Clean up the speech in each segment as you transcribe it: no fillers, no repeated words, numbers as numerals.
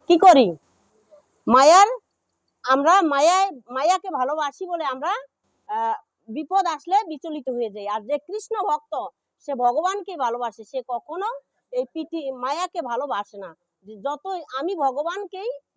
কি করি? মায়ার আমরা মায়াকে ভালোবাসি বলে আমরা বিপদ আসলে বিচলিত হয়ে যাই। আর যে কৃষ্ণ ভক্ত সে ভগবানকে ভালোবাসে, সে কখনো এই মায়াকে ভালোবাসে না। যতই আমি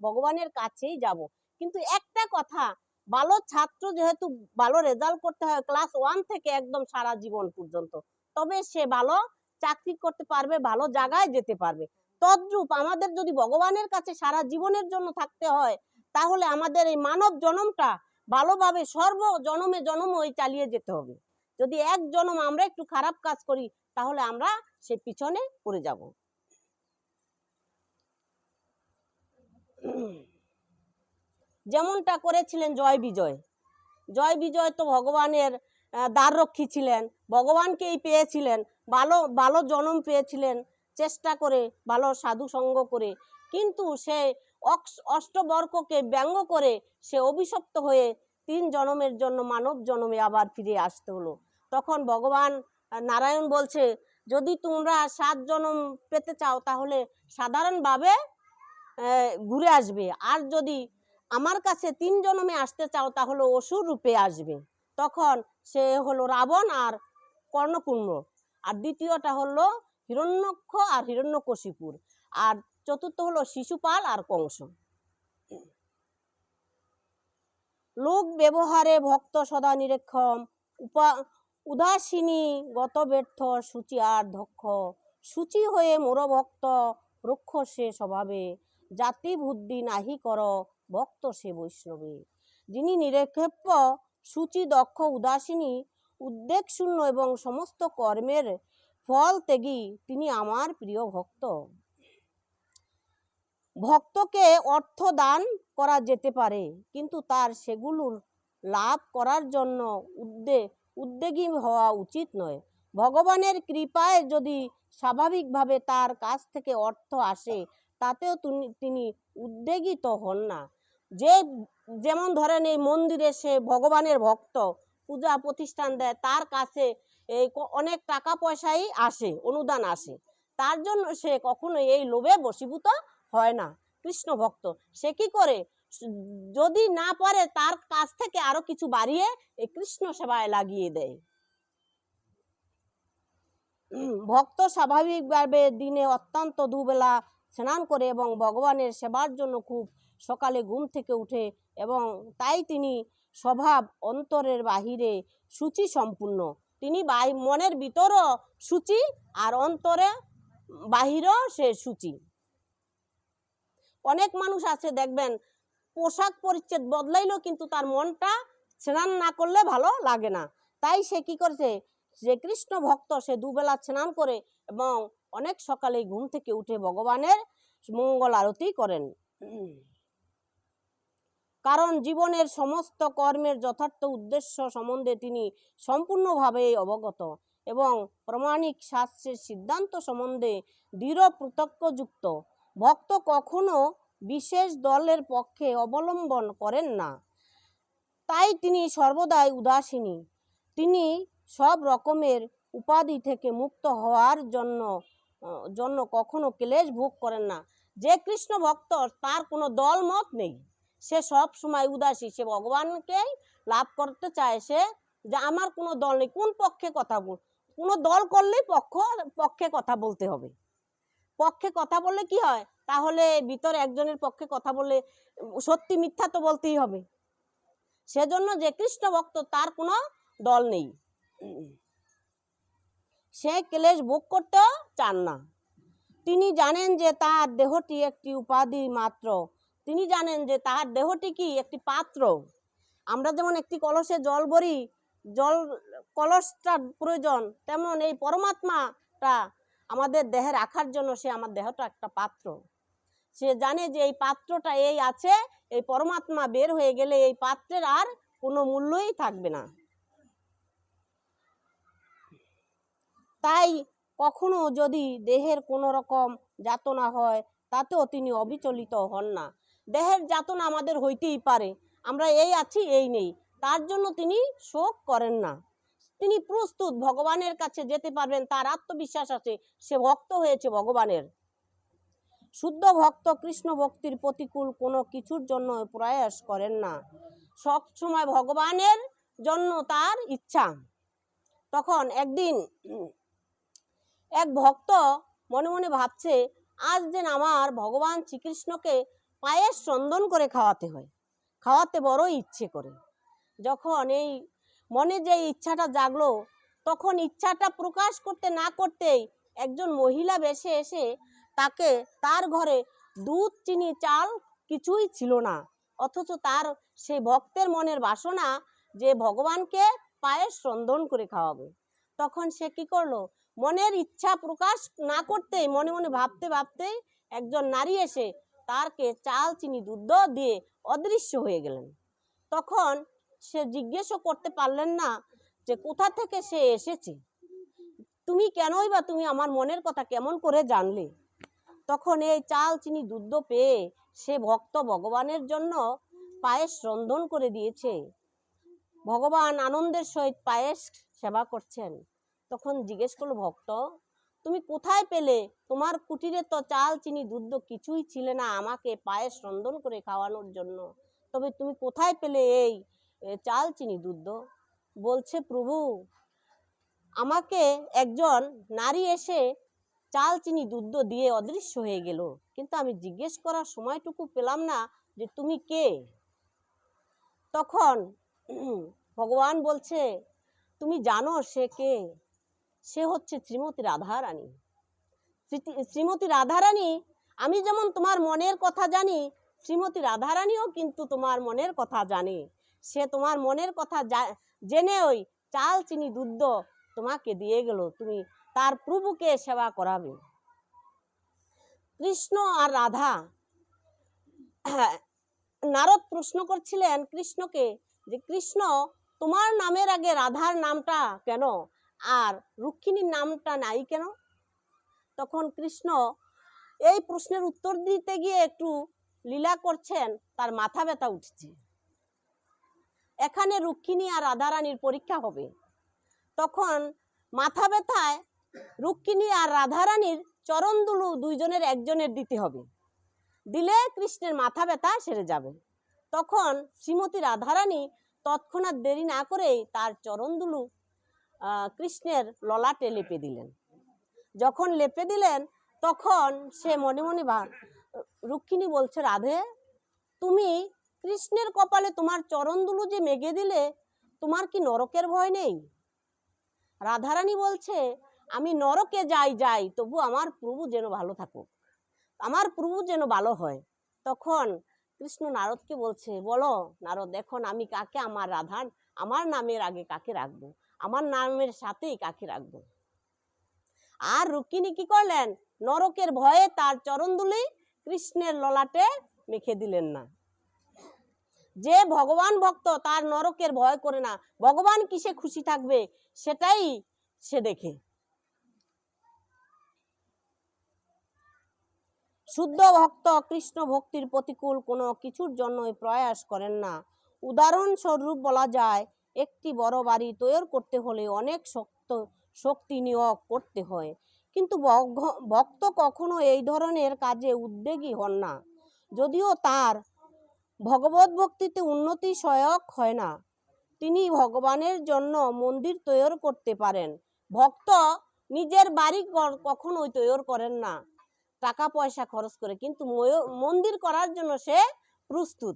ভগবানের কাছেই যাব। কিন্তু একটা কথা, ভালো ছাত্র যেহেতু ভালো রেজাল্ট করতে হয় ক্লাস 1 থেকে একদম সারা জীবন পর্যন্ত, তবে সে ভালো চাকরি করতে পারবে, ভালো জায়গায় যেতে পারবে। তদ্রূপ আমাদের যদি ভগবানের কাছে সারা জীবনের জন্য থাকতে হয়, তাহলে আমাদের এই মানব জন্মটা ভালোভাবে সর্ব জনমে জনম ওই চালিয়ে যেতে হবে। যদি এক জন্ম আমরা একটু খারাপ কাজ করি, তাহলে আমরা সে পিছনে পড়ে যাব। যেমনটা করেছিলেন জয় বিজয়। জয় বিজয় তো ভগবানের দ্বাররক্ষী ছিলেন, ভগবানকেই পেয়েছিলেন, ভালো ভালো জন্ম পেয়েছিলেন চেষ্টা করে, ভালো সাধু সঙ্গ করে। কিন্তু সে অষ্টবর্গকে ব্যঙ্গ করে সে অভিশপ্ত হয়ে 3 জন্মের জন্য মানব জন্মে আবার ফিরে আসতে হলো। তখন ভগবান নারায়ণ বলছে, যদি তোমরা 7 জন্ম পেতে চাও তাহলে সাধারণভাবে ঘুরে আসবে, আর যদি আমার কাছে 3 জন্মে আসতে চাও তাহলে অসুর রূপে আসবে। তখন সে হলো রাবণ আর কর্ণকুণ্ড, আর দ্বিতীয়টা হলো হিরণ্যক্ষ আর হিরণ্যকশিপুর, আর চতুর্থ হলো শিশুপাল আর কংস। লোক ব্যবহারে ভক্ত সদা নিরীক্ষম, উদাসীনী গত ব্যর্থ সূচি আর দক্ষ, সূচি হয়ে মোর ভক্ত রক্ষ সে স্বভাবে, জাতি বুদ্ধি নাহি কর ভক্ত সে বৈষ্ণবে। যিনি নিরপেক্ষ, সূচি, দক্ষ, উদাসীনী, উদ্বেগ শূন্য এবং সমস্ত কর্মের ফল ত্যাগী, তিনি আমার প্রিয় ভক্ত। ভক্তকে অর্থ দান করা যেতে পারে, কিন্তু তার সেগুলোর লাভ করার জন্য উদ্যোগী হওয়া উচিত নয়। ভগবানের কৃপায় যদি স্বাভাবিকভাবে তার কাছ থেকে অর্থ আসে, তাতেও তিনি উদ্যোগী তো হন না। যেমন ধরেন এই মন্দিরে সে ভগবানের ভক্ত, পূজা প্রতিষ্ঠান দেয়, তার কাছে এই অনেক টাকা পয়সাই আসে, অনুদান আসে, তার জন্য সে কখনো এই লোভে বশীভূত হয় না। কৃষ্ণ ভক্ত সে কি করে, যদি না পারে তার কাছ থেকে আরো কিছু বাড়িয়ে এই কৃষ্ণ সেবায় লাগিয়ে দেয়। ভক্ত স্বাভাবিকভাবে দিনে অত্যন্ত দুবেলা স্নান করে এবং ভগবানের সেবার জন্য খুব সকালে ঘুম থেকে উঠে, এবং তাই তিনি স্বভাব অন্তরের বাহিরে সূচি সম্পূর্ণ। তিনি মনের ভিতরও সূচি আর অন্তরে বাহিরও সে সূচি। অনেক মানুষ আছে দেখবেন পোশাক পরিচ্ছদ বদলাইলেও কিন্তু তার মনটা স্নান না করলে ভালো লাগে না। তাই সে কি করছে, যে কৃষ্ণ ভক্ত সে দুবেলা স্নান করে এবং অনেক সকালে ঘুম থেকে উঠে ভগবানের মঙ্গল আরতি করেন। কারণ জীবনের সমস্ত কর্মের যথার্থ উদ্দেশ্য সম্বন্ধে তিনি সম্পূর্ণভাবে অবগত এবং প্রামাণিক শাস্ত্রের সিদ্ধান্ত সম্বন্ধে দৃঢ় প্রত্যক্ষযুক্ত। ভক্ত কখনো বিশেষ দলের পক্ষে অবলম্বন করেন না, তাই তিনি সর্বদাই উদাসীনী। তিনি সব রকমের উপাধি থেকে মুক্ত হওয়ার জন্য কখনো ক্লেশ ভোগ করেন না। যে কৃষ্ণ ভক্ত তার কোনো দল মত নেই, সে সব সময় উদাসী, সে ভগবানকে লাভ করতে চায়, সে যে আমার কোনো দল নেই, কোন পক্ষে কথা কোনো দল করলেই পক্ষে কথা বলতে হবে। পক্ষে কথা বললে কি হয়, তাহলে ভিতরে একজনের পক্ষে কথা বললে সত্যি মিথ্যা তো বলতেই হবে। সেজন্য যে কৃষ্ণ ভক্ত তার কোনো দল নেই, সে ক্লেশ ভোগ করতে চান না। তিনি জানেন যে তার দেহটি একটি উপাধি মাত্র, তিনি জানেন যে তার দেহটি কি একটি পাত্র। আমরা যেমন একটি কলসে জল ভরি, জল কলসটা প্রয়োজন, তেমন এই পরমাত্মাটা আমাদের দেহে রাখার জন্য সে আমার দেহটা একটা পাত্র। সে জানে যে এই পাত্রটা এই আছে, এই পরমাত্মা বের হয়ে গেলে এই পাত্রের আর কোনো মূল্যই থাকবে না। তাই কখনো যদি দেহের কোনো রকম যাতনা হয়, তাতেও তিনি অবিচলিত হন না। দেহের যাতনা আমাদের হইতেই পারে, আমরা এই আছি এই নেই, তার জন্য তিনি শোক করেন না। তিনি প্রস্তুত ভগবানের কাছে যেতে পারবেন, তার আত্মবিশ্বাস আছে, সে ভক্ত হয়েছে ভগবানের। শুদ্ধ ভক্ত কৃষ্ণ ভক্তির প্রতিকূল কোনো কিছুর জন্য প্রয়াস করেন না, সব সময় ভগবানের জন্য তার ইচ্ছা। তখন একদিন এক ভক্ত মনে মনে ভাবছে, আজ যেন আমার ভগবান শ্রীকৃষ্ণকে পায়েস চন্দন করে খাওয়াতে বড় ইচ্ছে করে। যখন এই মনে যে ইচ্ছাটা জাগলো, তখন ইচ্ছাটা প্রকাশ করতে না করতেই একজন মহিলা বেশে এসে তাকে, তার ঘরে দুধ চিনি চাল কিছুই ছিল না, অথচ তার সেই ভক্তের মনের বাসনা যে ভগবানকে পায়েস চন্দন করে খাওয়াবে। তখন সে কি করলো, মনের ইচ্ছা প্রকাশ না করতেই মনে মনে ভাবতে ভাবতে একজন নারী এসে তারকে চাল চিনি দুধ দিয়ে অদৃশ্য হয়ে গেলেন। তখন সে জিজ্ঞেসও করতে পারলেন না যে কোথা থেকে সে এসেছে, তুমি কেনই বা তুমি আমার মনের কথা কেমন করে জানলে। তখন এই চাল চিনি দুধ পেয়ে সে ভক্ত ভগবানের জন্য পায়েস রন্ধন করে দিয়েছে। ভগবান আনন্দের সহিত পায়েস সেবা করছেন। তখন জিজ্ঞেস করলো, ভক্ত তুমি কোথায় পেলে? তোমার কুটিরে তো চাল চিনি দুধ কিছুই ছিল না আমাকে পায়েস রন্ধন করে খাওয়ানোর জন্য, তবে তুমি কোথায় পেলে এই চাল চিনি দুধ? বলছে, প্রভু আমাকে একজন নারী এসে চাল চিনি দুধ দিয়ে অদৃশ্য হয়ে গেল, কিন্তু আমি জিজ্ঞেস করার সময়টুকু পেলাম না যে তুমি কে। তখন ভগবান বলছে, তুমি জানো সে কে? সে হচ্ছে শ্রীমতী রাধারানী। শ্রীমতী রাধারানী, আমি যেমন তোমার মনের কথা জানি, শ্রীমতী রাধারানীও কিন্তু তোমার মনের কথা জানে। সে তোমার মনের কথা জেনে ওই চাল চিনি দুধ তোমাকে দিয়ে গেল, তুমি তার প্রভুকে সেবা করাবে। কৃষ্ণ আর রাধা, নারদ প্রশ্ন করছিলেন কৃষ্ণকে যে কৃষ্ণ তোমার নামের আগে রাধার নামটা কেন, আর রুক্মিণীর নামটা নাই কেন? তখন কৃষ্ণ এই প্রশ্নের উত্তর দিতে গিয়ে একটু লীলা করছেন, তার মাথা ব্যথা উঠছে। এখানে রুক্মিণী আর রাধারানীর পরীক্ষা হবে। তখন মাথা ব্যথায় রুক্মিণী আর রাধারানীর চরণ দুলু দুইজনের একজনের দিতে হবে, দিলে কৃষ্ণের মাথা ব্যথা সেরে যাবে। তখন শ্রীমতী রাধারানী তৎক্ষণাৎ দেরি না করেই তার চরণ দুলু কৃষ্ণের ললাটে লেপে দিলেন। যখন লেপে দিলেন তখন সে মনে মনে রুক্মিণী বলছে, রাধে তুমি কৃষ্ণের কপালে তোমার চরণ দুলু যে মেঘে দিলে, তোমার কি নরকের ভয় নেই? রাধারানী বলছে, আমি নরকে যাই তবু আমার প্রভু যেন ভালো থাকুক, আমার প্রভু যেন ভালো হয়। তখন কৃষ্ণ নারদকে বলছে, বলো নারদ, এখন আমি কাকে আমার নামের আগে কাকে রাখবো, আমার নামের সাথেই কাকে রাখবো? আর রুক্মিণী কি করলেন, নরকের ভয়ে তার চরণ দুলি কৃষ্ণের ললাটে মেখে দিলেন না। যে ভগবান ভক্ত তার নরকের ভয় করে না, ভগবান কিসে খুশি থাকবে সেটাই সে দেখে। শুদ্ধ ভক্ত কৃষ্ণ ভক্তির প্রতিকূল কোনো কিছুর জন্যই প্রয়াস করেন না। উদাহরণস্বরূপ বলা যায়, একটি বড় বাড়ি তৈরি করতে হলে অনেক শক্তি নিয়োগ করতে হয়, কিন্তু ভক্ত কখনো এই ধরনের কাজে উদ্যোগী হন না। যদিও তার ভগবত ভক্তিতে উন্নতি সহায়ক হয় না, তিনি ভগবানের জন্য মন্দির তৈরি করতে পারেন। ভক্ত নিজের বাড়ি কখনোই তৈরি করেন না টাকা পয়সা খরচ করে, কিন্তু মন্দির করার জন্য সে প্রস্তুত।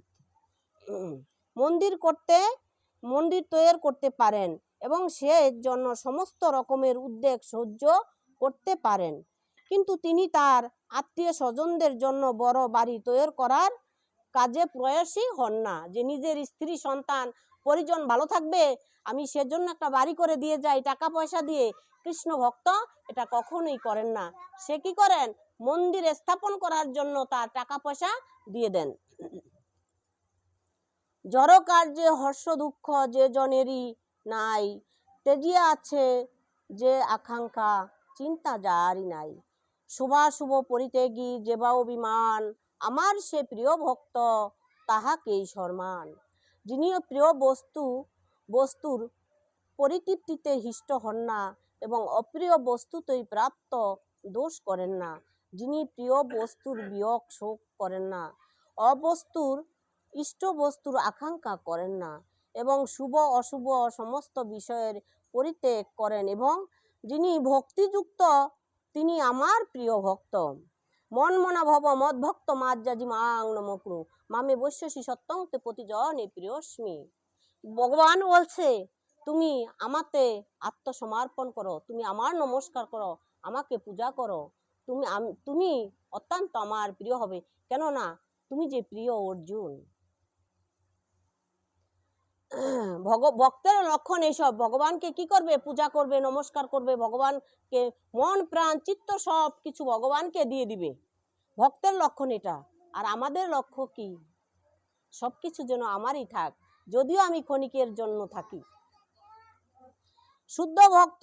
মন্দির তৈরি করতে পারেন এবং সে জন্য সমস্ত রকমের উদ্যোগ সহ্য করতে পারেন, কিন্তু তিনি তার আত্মীয় স্বজনদের জন্য বড় বাড়ি তৈরি করার কাজে প্রয়াসী হন না। যে নিজের স্ত্রী সন্তান পরিজন ভালো থাকবে, আমি সেজন্য একটা বাড়ি করে দিয়ে যাই টাকা পয়সা দিয়ে, কৃষ্ণ ভক্ত এটা কখনোই করেন না। সে কি করেন, মন্দির স্থাপন করার জন্য তার টাকা পয়সা দিয়ে দেন। জড় কার্যে হর্ষ দুঃখ যে জনেরই নাই, তেজিয়া আছে যে আকাঙ্ক্ষা চিন্তা যারই নাই। শুভাশুভ পরিত্যাগী যে বা অভিমান, আমার সে প্রিয় ভক্ত তাহাকেই সম্মান। যিনি প্রিয় বস্তুর পরিতৃপ্তিতে হিষ্ট হন না এবং অপ্রিয় বস্তুতেই প্রাপ্ত দোষ করেন না। যিনি প্রিয় বস্তুর বিয়োগ শোক করেন না, অবস্তুর ইষ্ট বস্তুর আকাঙ্ক্ষা করেন না, এবং শুভ অশুভ সমস্ত বিষয়ের পরিত্যাগ করেন, এবং যিনি ভক্তিযুক্ত তিনি আমার প্রিয় ভক্ত। মন মনা ভব মদ্ভক্ত মাজ্জাজি মাং নমক্রু মামে বৈশ্যসী সত্যং তে প্রতিজনে প্রিয়স্মি। ভগবান বলছে তুমি আমাতে আত্মসমর্পণ করো, তুমি আমার নমস্কার করো, আমাকে পূজা করো, তুমি অত্যন্ত আমার প্রিয় হবে, কেননা তুমি যে প্রিয় অর্জুন। ভক্তের লক্ষণ এইসব, ভগবানকে কি করবে? পূজা করবে, নমস্কার করবে, ভগবানকে মন প্রাণ চিত্ত সব কিছু ভগবানকে দিয়ে দিবে। ভক্তের লক্ষণ এটা। আর আমাদের লক্ষ্য কি? সব কিছু যেন আমারই থাক, যদিও আমি ক্ষণিকের জন্য থাকি। শুদ্ধ ভক্ত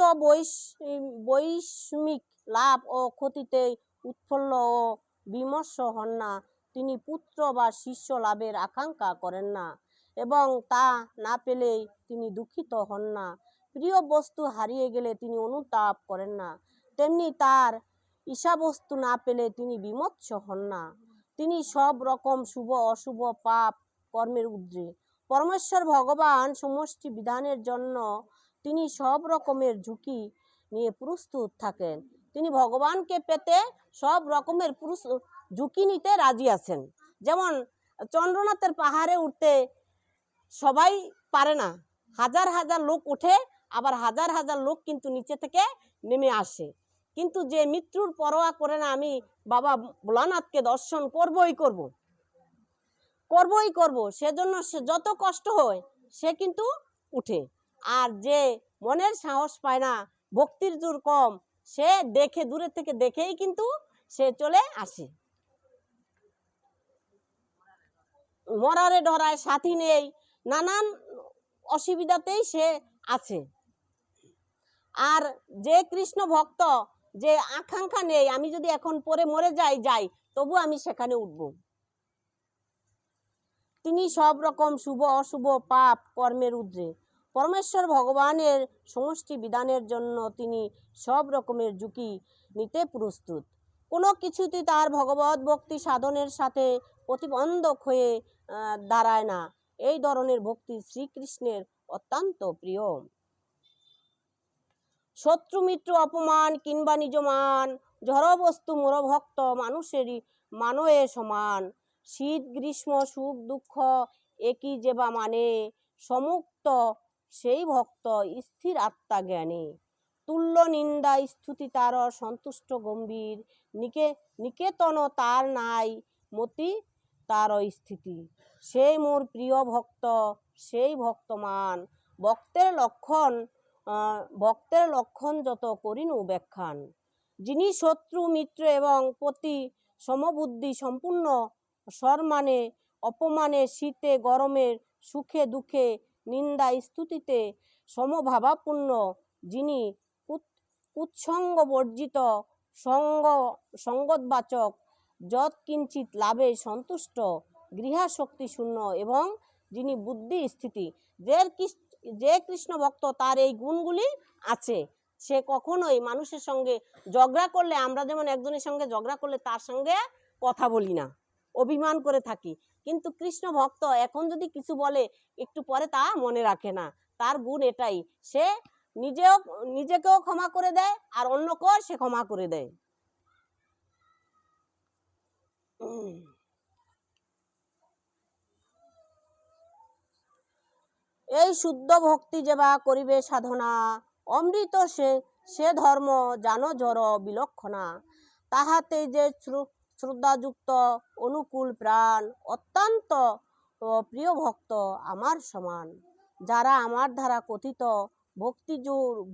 বৈষমিক লাভ ও ক্ষতিতে উৎফুল্ল ও বিমর্ষ হন না। তিনি পুত্র বা শিষ্য লাভের আকাঙ্ক্ষা করেন না, এবং তা না পেলেই তিনি দুঃখিত হন না। প্রিয় বস্তু হারিয়ে গেলে তিনি অনুতাপ করেন না, তেমনি তার ঈশাবস্তু না পেলে তিনি বিমর্ষ হন না। তিনি সব রকম শুভ অশুভ পাপ কর্মের ঊর্ধ্বে। পরমেশ্বর ভগবান সমষ্টি বিধানের জন্য তিনি সব রকমের ঝুঁকি নিয়ে প্রস্তুত থাকেন। তিনি ভগবানকে পেতে সব রকমের ঝুঁকি নিতে রাজি আছেন। যেমন চন্দ্রনাথের পাহাড়ে উঠতে সবাই পারে না, হাজার হাজার লোক উঠে, আবার হাজার হাজার লোক কিন্তু নিচে থেকে নেমে আসে। কিন্তু যে মৃত্যুর পরোয়া করে না, আমি বাবা ভোলানাথকে দর্শন করবই করব, সেজন্য সে যত কষ্ট হয় সে কিন্তু উঠে। আর যে মনের সাহস পায় না, ভক্তির জোর কম, সে দেখে দূরে থেকে দেখেই কিন্তু সে চলে আসে। মরারে ডরায়, সাথী নেই, নানান অসুবিধাতেই সে আছে। আর যে কৃষ্ণ ভক্ত, যে আকাঙ্ক্ষা নেই আমি যদি এখন পরে মরে যাই তবু আমি সেখানে উঠব, তিনি সব রকম শুভ অশুভ পাপ কর্মের ঊর্ধ্বে। পরমেশ্বর ভগবানের সমষ্টি বিধানের জন্য তিনি সব রকমের ঝুঁকি নিতে প্রস্তুত। কোনো কিছুতে তার ভগবত ভক্তি সাধনের সাথে প্রতিবন্ধক হয়ে দাঁড়ায় না। এই ধরনের ভক্তি শ্রীকৃষ্ণের অত্যন্ত প্রিয়। শত্রু মিত্র অপমান কিংবা নিজ মান, জড়বস্তু মোর ভক্ত মানুষেরই মানয়ে সমান। শীত গ্রীষ্ম সুখ দুঃখ একই যেবা মানে, সমুক্ত সেই ভক্ত স্থির আত্মা জ্ঞানে। তুল্য নিন্দা স্তুতি তার সন্তুষ্ট গম্ভীর, নিকেতন তার নাই মতি তার স্থিতি। সেই মোর প্রিয় ভক্ত, সেই ভক্তমান। ভক্তের লক্ষণ যত করিনু ব্যাখ্যান। যিনি শত্রু মিত্র এবং প্রতি সমবুদ্ধি সম্পূর্ণ, সম্মানে অপমানে শীতে গরমে সুখে দুঃখে নিন্দা স্তুতিতে সমভাবাপন্ন, যিনি কুৎসঙ্গ বর্জিত সঙ্গতবাচক, যৎকিঞ্চিত লাভে সন্তুষ্ট, গৃহাশক্তি শূন্য, এবং যিনি বুদ্ধি স্থিতি। যে কৃষ্ণ ভক্ত তার এই গুণগুলি আছে, সে কখনোই মানুষের সঙ্গে ঝগড়া করলে, আমরা যেমন একজনের সঙ্গে ঝগড়া করলে তার সঙ্গে কথা বলি না, অভিমান করে থাকি, কিন্তু কৃষ্ণ ভক্ত এখন যদি কিছু বলে একটু পরে তা মনে রাখে না। তার গুণ এটাই, সে নিজেকেও ক্ষমা করে দেয় আর অন্যকেও সে ক্ষমা করে দেয়। এই শুদ্ধ ভক্তি যেবা করিবে সাধনা, অমৃত সে ধর্ম জানো জড় বিলক্ষণা। তাহাতে যে শ্রদ্ধাযুক্ত অনুকূল প্রাণ, অত্যন্ত প্রিয় ভক্ত আমার সমান। যারা আমার দ্বারা কথিত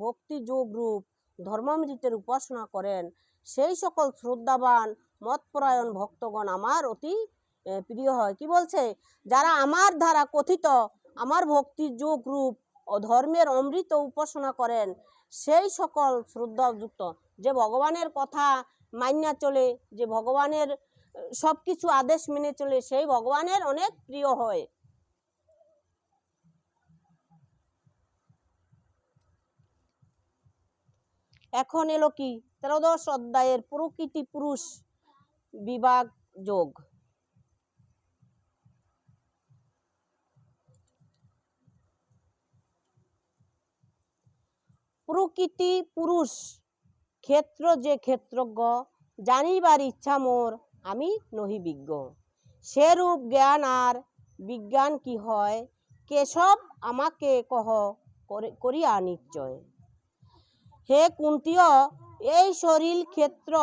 ভক্তিযোগ রূপ ধর্মামৃতের উপাসনা করেন, সেই সকল শ্রদ্ধাবান মতপরায়ণ ভক্তগণ আমার অতি প্রিয় হয়। কি বলছে? যারা আমার দ্বারা কথিত আমার ভক্তির যোগ রূপ ও ধর্মের অমৃত উপাসনা করেন, সেই সকল শ্রদ্ধাযুক্ত, যে ভগবানের কথা মাইনা চলে, যে ভগবানের সব কিছু আদেশ মেনে চলে, সেই ভগবানের অনেক প্রিয় হয়। এখন এলো কি 13 অধ্যায়ের প্রকৃতি পুরুষ বিভাগ যোগ। প্রকৃতি পুরুষ ক্ষেত্র যে ক্ষেত্রজ্ঞ, জানিবার ইচ্ছা মোর আমি নহি বিজ্ঞ। সেরূপ জ্ঞান আর বিজ্ঞান কি হয়, কেশব আমাকে কহ করিয়া নিশ্চয়। হে কুন্তীয়, এই শরীর ক্ষেত্র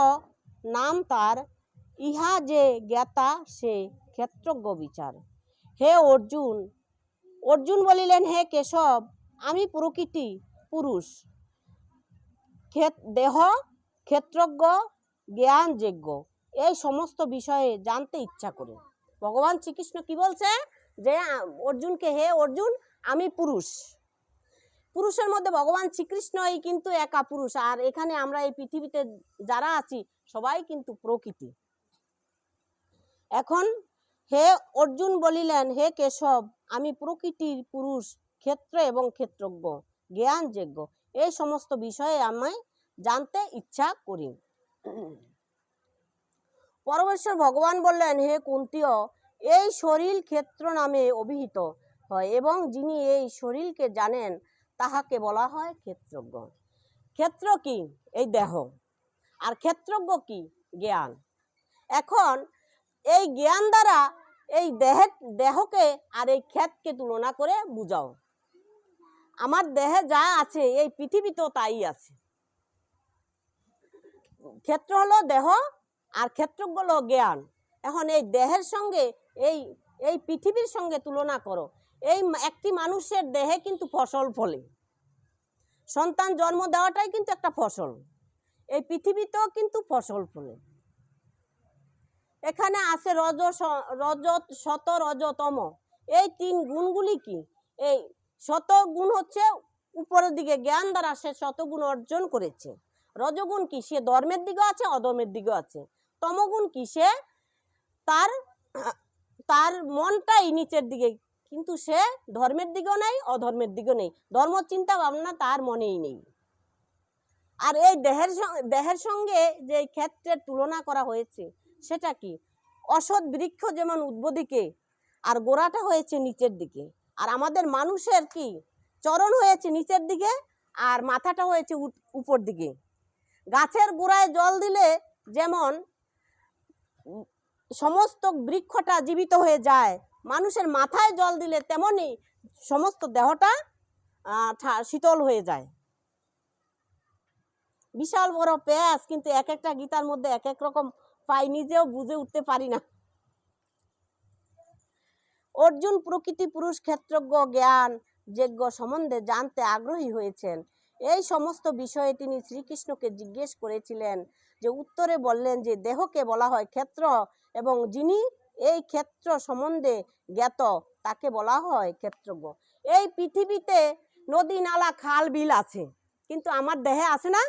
নাম তার, ইহা যে জ্ঞাতা সে ক্ষেত্রজ্ঞ বিচার। হে অর্জুন, অর্জুন বলিলেন, হে কেশব, আমি প্রকৃতি পুরুষ, দেহ ক্ষেত্রজ্ঞ, জ্ঞান যোগ্য, এই সমস্ত বিষয়ে জানতে ইচ্ছা করে। ভগবান শ্রীকৃষ্ণ কি বলছে যে অর্জুনকে, হে অর্জুন, আমি পুরুষ। পুরুষের মধ্যে ভগবান শ্রীকৃষ্ণই কিন্তু একা পুরুষ, আর এখানে আমরা এই পৃথিবীতে যারা আছি সবাই কিন্তু প্রকৃতি। এখন হে অর্জুন বলিলেন, হে কেশব, আমি প্রকৃতির পুরুষ, ক্ষেত্র এবং ক্ষেত্রজ্ঞ, জ্ঞান যোগ্য, এই সমস্ত বিষয়ে আমি জানতে ইচ্ছা করি। পরমেশ্বর ভগবান বললেন, হে কুন্তীয়, এই শরীর ক্ষেত্র নামে অভিহিত হয় এবং যিনি এই শরীরকে জানেন তাহাকে বলা হয় ক্ষেত্রজ্ঞ। ক্ষেত্র কি? এই দেহ। আর ক্ষেত্রজ্ঞ কি? জ্ঞান। এখন এই জ্ঞান দ্বারা এই দেহকে আর এই ক্ষেতকে তুলনা করে বুঝাও। আমার দেহে যা আছে এই পৃথিবীতেও তাই আছে। ক্ষেত্র হলো দেহ আর ক্ষেত্রজ্ঞ হলো জ্ঞান। এখন এই দেহের সঙ্গে এই পৃথিবীর সঙ্গে তুলনা করো। এই একটি মানুষের দেহে কিন্তু ফসল ফলে, সন্তান জন্ম দেওয়াটাই কিন্তু একটা ফসল। এই পৃথিবীতেও কিন্তু ফসল ফলে। এখানে আছে রজত, শত, রজতম, এই তিন গুণগুলি কি? এই শত গুণ হচ্ছে উপরের দিকে, জ্ঞান দ্বারা সে শতগুণ অর্জন করেছে। রজগুণ কি? সে ধর্মের দিকেও আছে, অধর্মের দিকেও আছে। তমগুণ কি? সে তার মনটাই নিচের দিকে, কিন্তু সে ধর্মের দিকেও নেই, অধর্মের দিকেও নেই, ধর্ম চিন্তা ভাবনা তার মনেই নেই। আর এই দেহের সঙ্গে যে ক্ষেত্রের তুলনা করা হয়েছে সেটা কি? অসৎ বৃক্ষ যেমন উদ্বদিকে আর গোড়াটা হয়েছে নিচের দিকে, আর আমাদের মানুষের কি? চরণ হয়েছে নিচের দিকে আর মাথাটা হয়েছে উপর দিকে। গাছের গোড়ায় জল দিলে যেমন সমস্ত বৃক্ষটা জীবিত হয়ে যায়, মানুষের মাথায় জল দিলে তেমনি সমস্ত দেহটা শীতল হয়ে যায়। বিশাল বড় প্যাঁচ, কিন্তু এক একটা গীতার মধ্যে এক এক রকম পাই, নিজেও বুঝে উঠতে পারি না। অর্জুন প্রকৃতি পুরুষ ক্ষেত্রজ্ঞ জ্ঞান যোগ্য সম্বন্ধে জানতে আগ্রহী হয়েছেন। এই সমস্ত বিষয়ে তিনি শ্রীকৃষ্ণকে জিজ্ঞেস করেছিলেন, যে উত্তরে বললেন যে দেহকে বলা হয় ক্ষেত্র এবং যিনি এই ক্ষেত্র সম্বন্ধে জ্ঞাত তাকে বলা হয় ক্ষেত্রজ্ঞ। এই পৃথিবীতে নদী নালা খাল বিল আছে, কিন্তু আমার দেহে আছে না?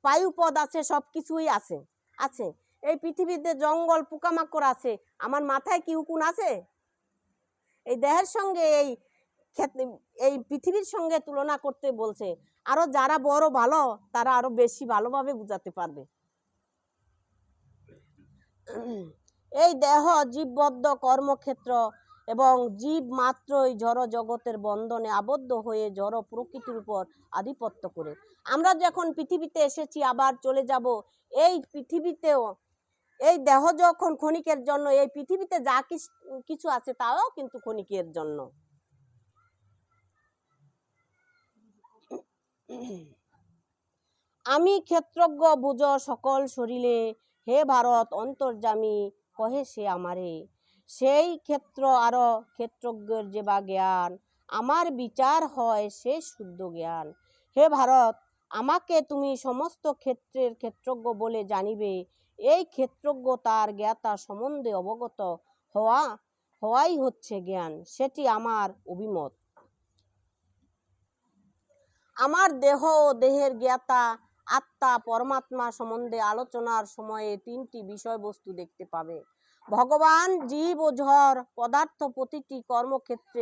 বায়ুপদ আছে, সব কিছুই আছে। আছে এই পৃথিবীতে জঙ্গল পোকামাকড় আছে, আমার মাথায় কি উকুন আছে? এই দেহের সঙ্গে এই পৃথিবীর সঙ্গে তুলনা করতে বলছে। আরো যারা বড় ভালো তারা আরো বেশি ভালোভাবে বুঝাতে পারবে। এই দেহ জীববদ্ধ কর্মক্ষেত্র এবং জীব মাত্রই জড় জগতের বন্ধনে আবদ্ধ হয়ে জড় প্রকৃতির উপর আধিপত্য করে। আমরা যখন পৃথিবীতে এসেছি আবার চলে যাব, এই পৃথিবীতেও এই দেহ যখন ক্ষণিকের জন্য, এই পৃথিবীতে যা কিছু আছে তাও কিন্তু ক্ষণিকের জন্য। আমি ক্ষেত্রজ্ঞ বুঝ সকল শরীরে, হে ভারত অন্তর্যামী কহে সে আমারে। সেই ক্ষেত্র আর ক্ষেত্রজ্ঞের যে বা জ্ঞান, আমার বিচার হয় সে শুদ্ধ জ্ঞান। হে ভারত, আমাকে তুমি সমস্ত ক্ষেত্রের ক্ষেত্রজ্ঞ বলে জানিবে। এই ক্ষেত্রজ্ঞ তার জ্ঞাতা সম্বন্ধে অবগত হওয়াই হচ্ছে জ্ঞান, সেটি আমার অভিমত। আমার দেহ ও দেহের জ্ঞাতা আত্মা পরমাত্মা সম্বন্ধে আলোচনার সময়ে তিনটি বিষয়বস্তু দেখতে পাবে। ভগবান, জীব ও জড় পদার্থ, প্রতিটি কর্মক্ষেত্রে,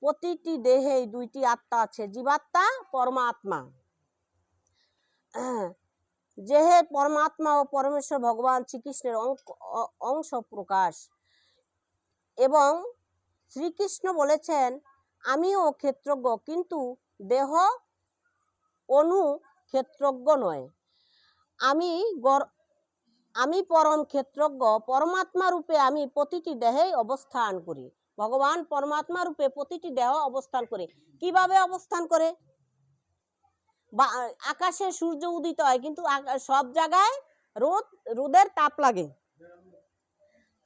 প্রতিটি দেহেই দুইটি আত্মা আছে, জীবাত্মা, পরমাত্মা। যে পরমাত্মা ও পরমেশ্বর ভগবান শ্রীকৃষ্ণের অংশ প্রকাশ। এবং শ্রীকৃষ্ণ বলেছেন, আমিও ক্ষেত্রজ্ঞ, কিন্তু দেহ অনু ক্ষেত্রজ্ঞ নয়। আমি পরম ক্ষেত্রজ্ঞ, পরমাত্মা রূপে আমি প্রতিটি দেহেই অবস্থান করি। ভগবান পরমাত্মা রূপে প্রতিটি দেহ অবস্থান করে। কিভাবে অবস্থান করে? আকাশে সূর্য উদিত হয়, কিন্তু সব জায়গায় রোদের তাপ লাগে।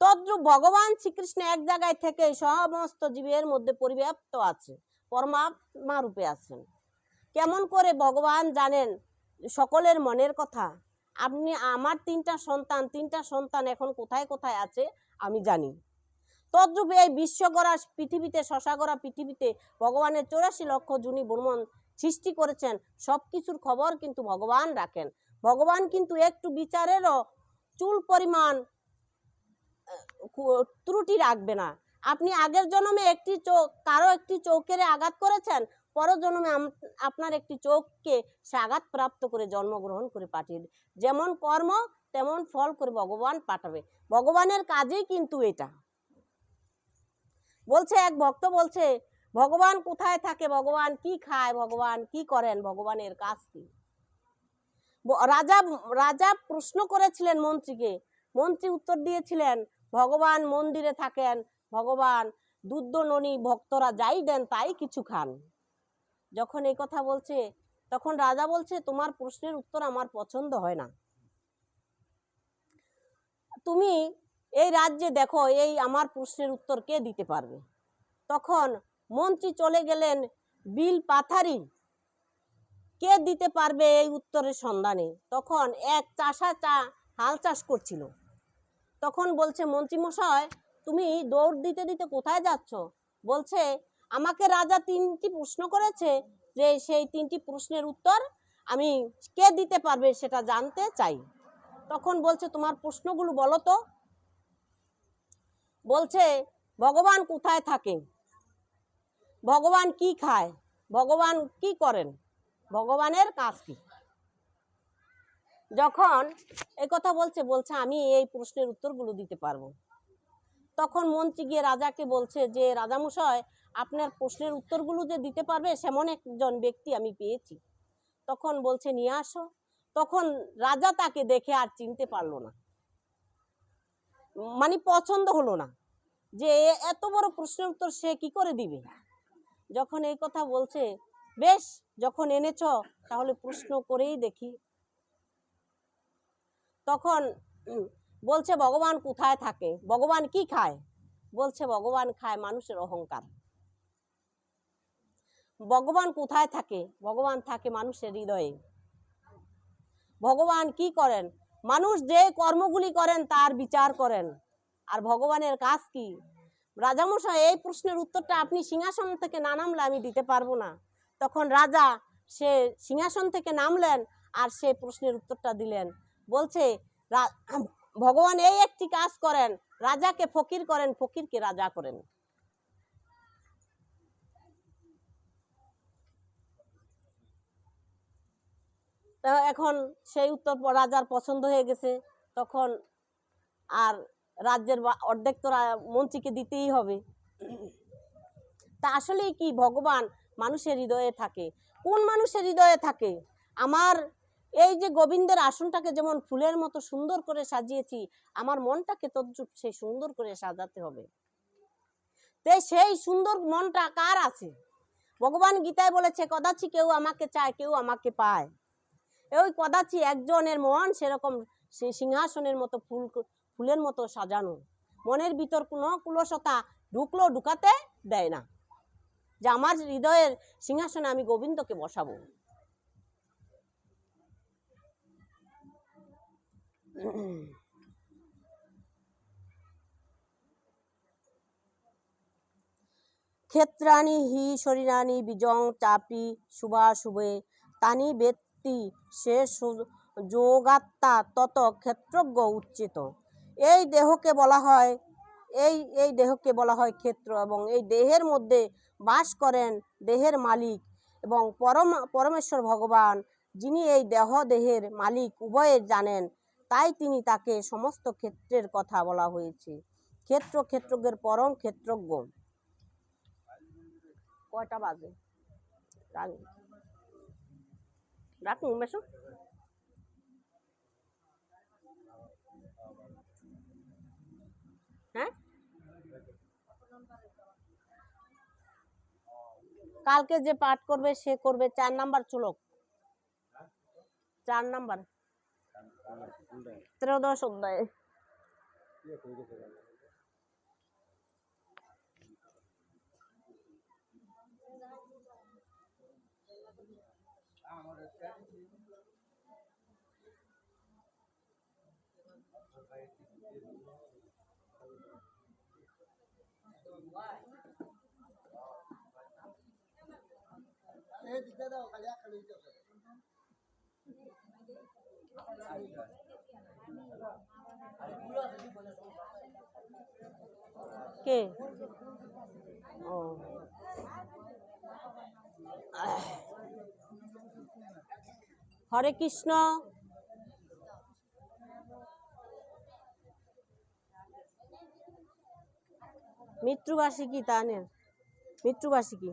তদ্রূপ ভগবান শ্রীকৃষ্ণ এক জায়গায় থেকে সমস্ত জীবের মধ্যে পরিব্যাপ্ত আছে, পরমাত্মা রূপে আছেন। কেমন করে ভগবান জানেন সকলের মনের কথা? আপনি আমার তিনটা সন্তান এখন কোথায় কোথায় আছে আমি জানি। তদ্রূপ এই বিশ্বগড়া পৃথিবীতে, শশাগড়া পৃথিবীতে ভগবানের 84 লক্ষ জুনি ব্রহ্মণ সৃষ্টি করেছেন। সব কিছুর খবর কিন্তু ভগবান রাখেন। ভগবান কিন্তু একটু বিচারেরও চুল পরিমাণ ত্রুটি রাখবে না। আপনি আগের জন্মে কারো একটি চৌকের আঘাত করেছেন, পরের জন্মে আপনার একটি চোখকে সে আঘাত প্রাপ্ত করে জন্মগ্রহণ করে পাঠিয়ে দেবে। যেমন কর্ম তেমন ফল করে ভগবান পাঠাবে। ভগবানের কাজেই কিন্তু এটা। বলছে এক ভক্ত বলছে, ভগবান কোথায় থাকে, ভগবান কি খায়, ভগবান কি করেন, ভগবানের কাজ কি? রাজা প্রশ্ন করেছিলেন মন্ত্রীকে। মন্ত্রী উত্তর দিয়েছিলেন, ভগবান মন্দিরে থাকেন, ভগবান দুধ ননি ভক্তরা যাই দেন তাই কিছু খান। যখন এই কথা বলছে, তখন রাজা বলছে, তোমার প্রশ্নের উত্তর আমার পছন্দ হয় না। তুমি এই রাজ্যে দেখো, এই আমার প্রশ্নের উত্তর কে দিতে পারবে? তখন মন্ত্রী চলে গেলেন বিল পাথারি, কে দিতে পারবে এই উত্তরের সন্ধানে। তখন এক চাষা হাল চাষ করছিল। তখন বলছে, মন্ত্রী মশাই, তুমি দৌড় দিতে দিতে কোথায় যাচ্ছ? বলছে, আমাকে রাজা 3টি প্রশ্ন করেছে, যে সেই 3টি প্রশ্নের উত্তর আমি কে দিতে পারবে সেটা জানতে চাই। তখন বলছে, তোমার প্রশ্নগুলো বলো তো। বলছে, ভগবান কোথায় থাকে, ভগবান কি খায়, ভগবান কি করেন, ভগবানের কাজ কি? যখন এই কথা বলছে আমি এই প্রশ্নের উত্তরগুলো দিতে পারবো। তখন মন্ত্রী গিয়ে রাজাকে বলছে যে, রাজামশাই, আপনার প্রশ্নের উত্তরগুলো যে দিতে পারবে সেমন একজন ব্যক্তি আমি পেয়েছি। তখন বলছে, নিয়ে আসো। তখন রাজা তাকে দেখে আর চিনতে পারলো না, মানে পছন্দ হলো না, যে এত বড় প্রশ্নের উত্তর সে কি করে দিবে। যখন এই কথা বলছে, বেশ, যখন এনেছ তাহলে প্রশ্ন করেই দেখি। তখন বলছে, ভগবান কোথায় থাকে, ভগবান কি খায়? বলছে, ভগবান খায় মানুষের অহংকার। ভগবান কোথায় থাকে? ভগবান থাকে মানুষের হৃদয়ে। ভগবান কি করেন? মানুষ যে কর্মগুলি করেন তার বিচার করেন। আর ভগবানের কাজ কি? রাজামশাই, এই প্রশ্নের উত্তরটা আপনি সিংহাসন থেকে না নামলে আমি দিতে পারবো না। তখন রাজা সে সিংহাসন থেকে নামলেন আর সে প্রশ্নের উত্তরটা দিলেন। বলছে, ভগবান এই একটি কাজ করেন, রাজাকে ফকির করেন, ফকিরকে রাজা করেন। এখন সেই উত্তর রাজার পছন্দ হয়ে গেছে। তখন আর রাজ্যের অর্ধেক তো মন্ত্রীকে দিতেই হবে। তা আসলেই কি ভগবান মানুষের হৃদয়ে থাকে? কোন মানুষের হৃদয়ে থাকে? আমার এই যে গোবিন্দের আসনটাকে যেমন ফুলের মতো সুন্দর করে সাজিয়েছি, আমার মনটাকে তদ্রূপ সেই সুন্দর করে সাজাতে হবে। তাই সেই সুন্দর মনটা কার আছে? ভগবান গীতায় বলেছে, কদাচি কেউ আমাকে চায়, কেউ আমাকে পায়। ওই কদাচি একজনের মন সেরকম সেই সিংহাসনের মতো ফুলের মতো সাজানো। মনের ভিতর কোনো কুলসতা ঢুকলো ঢুকাতে দেয় না, যে আমার হৃদয়ের সিংহাসনে আমি গোবিন্দকে বসাবো। ক্ষেত্রাণি হি শরীরাণি বিজং চাপি শুভাশুভে তানি বেত্তি সে যোগাত্মা তত ক্ষেত্রজ্ঞ উচ্চিত। এই দেহকে বলা হয় ক্ষেত্র, এবং এই দেহের মধ্যে বাস করেন দেহের মালিক এবং পরমেশ্বর ভগবান। যিনি এই দেহের মালিক উভয়ে জানেন, তাই তিনি তাকে সমস্ত ক্ষেত্রের কথা বলা হয়েছে। ক্ষেত্রজ্ঞের পরম ক্ষেত্রজ্ঞ। কয়টা বাজে? রাখুন বেশ। হ্যাঁ, কালকে যে পাঠ করবে সে করবে 4 নাম্বার শ্লোক, 4 নাম্বার ত্রয়োদশ অধ্যায়ে। কে? ও, হরে কৃষ্ণ। মৃত্যুবার্ষিকী তানের মৃত্যুবার্ষিকী।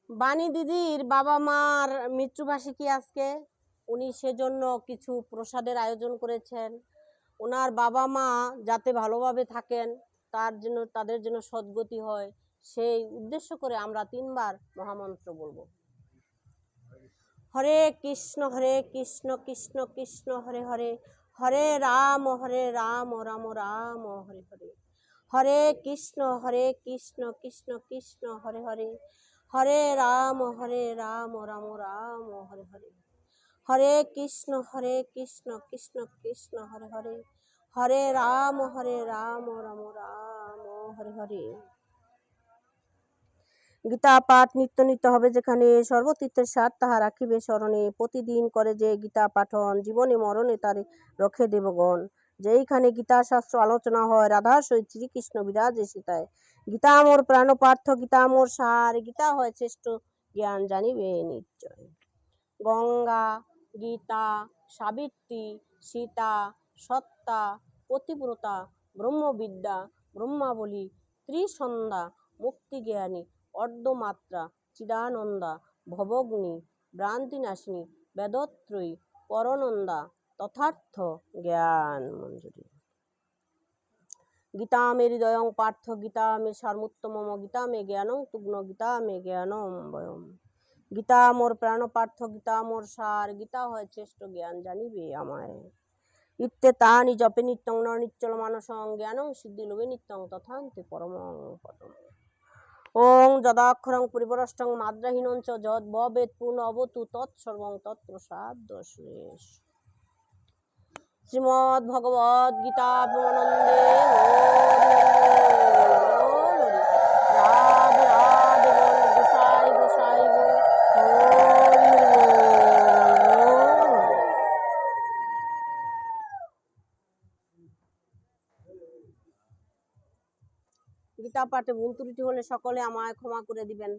বাণী দিদির বাবা মার মৃত্যুবার্ষিকী আজকে। উনি সেজন্য কিছু প্রসাদের আয়োজন করেছেন। ওনার বাবা মা যাতে ভালোভাবে থাকেন, তাদের জন্য সদ্গতি হয়, সেই উদ্দেশ্য করে আমরা 3 বার মহামন্ত্র বলবো। হরে কৃষ্ণ কৃষ্ণ কৃষ্ণ হরে হরে, হরে রাম রাম রাম হরে হরে, হরে কৃষ্ণ কৃষ্ণ কৃষ্ণ হরে হরে, হরে রাম রাম রাম হরে হরে, হরে কৃষ্ণ কৃষ্ণ কৃষ্ণ হরে হরে, হরে রাম রাম রাম হরে হরে। গীতা পাঠ নিত্য নিত্য হবে যেখানে, সর্বতীর্থের সার তাহা রাখিবে স্মরণে। প্রতিদিন করে যে গীতা পাঠন, জীবনে মরণে তারে রক্ষে দেবগণ। যেইখানে গীতা শাস্ত্র আলোচনা হয়, রাধার সহিত শ্রীকৃষ্ণ বিরাজে সীতায়। গীতা মোর প্রাণ পার্থ, গীতা মোর সার, গীতা হয় শ্রেষ্ঠ জ্ঞান জানিবে নিশ্চয়। গঙ্গা, গীতা, সাবিত্রী, সীতা, সত্তা, পতিব্রতা, ব্রহ্মবিদ্যা, ব্রহ্মাবলী, ত্রিসন্ধ্যা, মুক্তিজ্ঞানী, অর্ধমাত্রা, চিদানন্দা, ভবগ্নি, ভ্রান্তিনাশিনী, বেদত্রয়ী, পরনন্দা, তথার্থ জ্ঞান মঞ্জুরি। গীতা মে হৃদয়ং পার্থ, গীতা মে সারমুত্তমম, গীতা মে জ্ঞানং তুগ্ন, গীতা মে জ্ঞানম বয়ম। গীতা মোর প্রাণ পার্থ, গীতা মোর সার, গীতা হয় শ্রেষ্ঠ জ্ঞান জানিবে আমায়। ইত্যে তানি জপে নিত্যং ন নিশ্চল মানসং, জ্ঞানং সিদ্ধি লোভে নিত্যং তথান্তে পরমং পদম। ওং যদাক্ষরং পরিবরষ্টং মাত্রাহীনং চ যদ ভবেৎ পূর্ণ অবতু তৎসর্বং তৎপ্রসাদ শ্রেষ্ঠ। শ্রীমদ্ ভগবদ গীতা প্রেমানন্দে রাধে রাধে বল, গোসাই গোসাই বল। গীতা পাঠে ভুল ত্রুটি হলে সকলে আমায় ক্ষমা করে দিবেন।